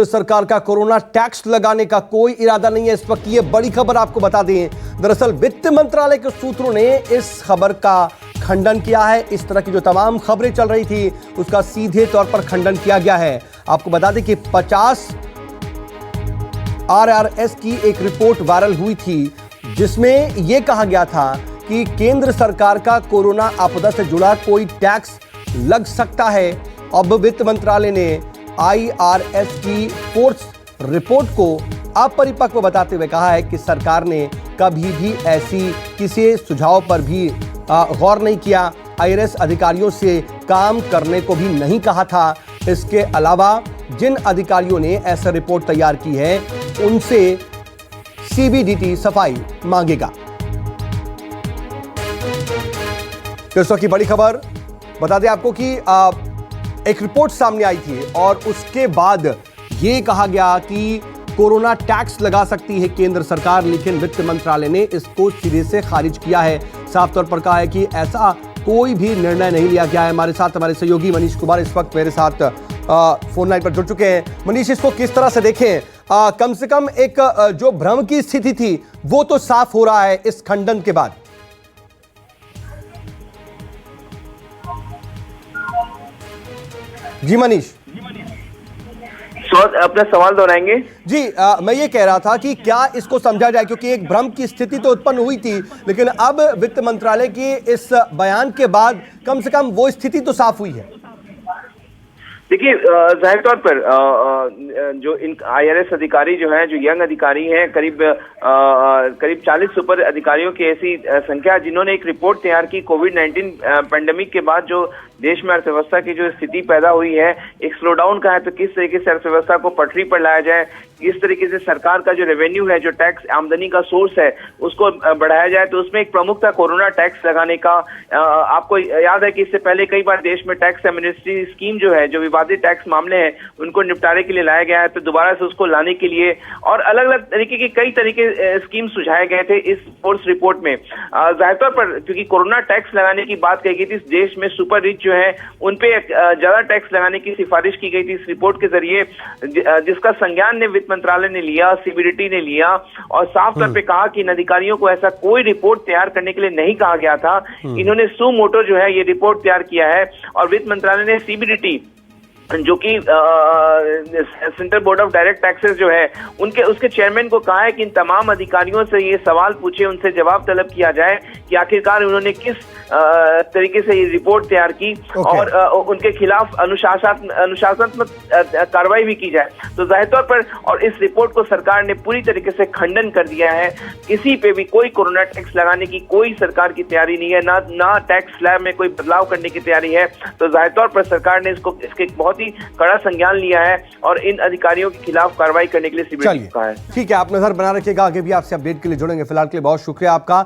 केंद्र सरकार का कोरोना टैक्स लगाने का कोई इरादा नहीं है। इस वक्त ये बड़ी खबर आपको बता दें, दरअसल वित्त मंत्रालय के सूत्रों ने इस खबर का खंडन किया है। इस तरह की जो तमाम खबरें चल रही थी उसका सीधे तौर पर खंडन किया गया है। आपको बता दें कि 50 RRS की एक रिपोर्ट वायरल हुई थी जिसमें यह कहा गया था कि केंद्र सरकार का कोरोना आपदा से जुड़ा कोई टैक्स लग सकता है। अब वित्त मंत्रालय ने IRS की फोर्थ रिपोर्ट को अपरिपक्व बताते हुए कहा है कि सरकार ने कभी भी ऐसी किसी सुझाव पर भी गौर नहीं किया। IRS अधिकारियों से काम करने को भी नहीं कहा था। इसके अलावा जिन अधिकारियों ने ऐसा रिपोर्ट तैयार की है उनसे CBDT सफाई मांगेगा। तो की बड़ी खबर बता दें आपको कि एक रिपोर्ट सामने आई थी और उसके बाद यह कहा गया कि कोरोना टैक्स लगा सकती है केंद्र सरकार, लेकिन वित्त मंत्रालय ने इसको सिरे से खारिज किया है। साफ तौर पर कहा है कि ऐसा कोई भी निर्णय नहीं लिया गया है। हमारे साथ हमारे सहयोगी मनीष कुमार इस वक्त मेरे साथ फोन लाइन पर जुड़ चुके हैं। मनीष, इसको किस तरह से देखें? कम से कम एक जो भ्रम की स्थिति थी वो तो साफ हो रहा है इस खंडन के बाद। जी मनीष, अपना सवाल दोहराएंगे? जी मैं ये कह रहा था कि क्या इसको समझा जाए, क्योंकि एक भ्रम की स्थिति तो उत्पन्न हुई थी, लेकिन अब वित्त मंत्रालय के इस बयान के बाद कम से कम वो स्थिति तो साफ हुई है। देखिए, जाहिर तौर पर जो इन IRS अधिकारी जो हैं, जो यंग अधिकारी हैं, करीब 40 सुपर अधिकारियों की ऐसी संख्या जिन्होंने एक रिपोर्ट तैयार की कोविड-19 पैंडेमिक के बाद जो देश में अर्थव्यवस्था की जो स्थिति पैदा हुई है, एक स्लोडाउन का है, तो किस तरीके से अर्थव्यवस्था को पटरी पर लाया जाए, किस तरीके से सरकार का जो रेवेन्यू है, जो टैक्स आमदनी का सोर्स है, उसको बढ़ाया जाए। तो उसमें एक प्रमुख था कोरोना टैक्स लगाने का। आपको याद है कि इससे पहले कई बार देश में टैक्स एमनेस्टी स्कीम जो है, जो विवादित टैक्स मामले हैं उनको निपटारे के लिए लाया गया है, तो दोबारा से उसको लाने के लिए और अलग अलग तरीके के कई तरीके स्कीम सुझाए गए थे इस फोर्स रिपोर्ट में। जाहिर तौर पर क्योंकि कोरोना टैक्स लगाने की बात कही गई थी, इस देश में सुपर रिच जो है उन पे ज्यादा टैक्स लगाने की सिफारिश की गई थी इस रिपोर्ट के जरिए, जिसका संज्ञान ने वित्त मंत्रालय ने लिया, CBDT ने लिया और साफ तौर पे कहा कि इन अधिकारियों को ऐसा कोई रिपोर्ट तैयार करने के लिए नहीं कहा गया था। इन्होंने सू मोटो जो है ये रिपोर्ट तैयार किया है और वित्त मंत्रालय ने CBDT जो कि central board of direct taxes जो है उसके चेयरमैन को कहा है कि इन तमाम अधिकारियों से ये सवाल पूछे, उनसे जवाब तलब किया जाए कि आखिरकार उन्होंने किस तरीके से ये रिपोर्ट तैयार की और उनके खिलाफ अनुशासनात्मक कार्रवाई भी की जाए। तो जाहिर तौर पर और इस रिपोर्ट को सरकार ने पूरी तरीके से खंडन कर दिया है। किसी पे भी कोई कोरोना टैक्स लगाने की कोई सरकार की तैयारी नहीं है, ना टैक्स स्लैब में कोई बदलाव करने की तैयारी है। तो जाहिर तौर पर सरकार ने इसके बहुत ही कड़ा संज्ञान लिया है और इन अधिकारियों के खिलाफ कार्रवाई करने के लिए CBDT कहा है। ठीक है, आप नजर बना रखिएगा, आगे भी आपसे अपडेट के लिए जुड़ेंगे। फिलहाल के लिए बहुत शुक्रिया आपका।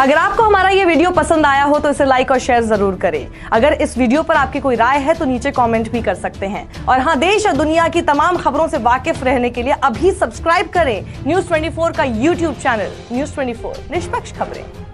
अगर आपको हमारा ये वीडियो पसंद आया हो तो इसे लाइक और शेयर जरूर करें। अगर इस वीडियो पर आपकी कोई राय है तो नीचे कमेंट भी कर सकते हैं। और हाँ, देश और दुनिया की तमाम खबरों से वाकिफ रहने के लिए अभी सब्सक्राइब करें News 24 का YouTube चैनल News 24 निष्पक्ष खबरें।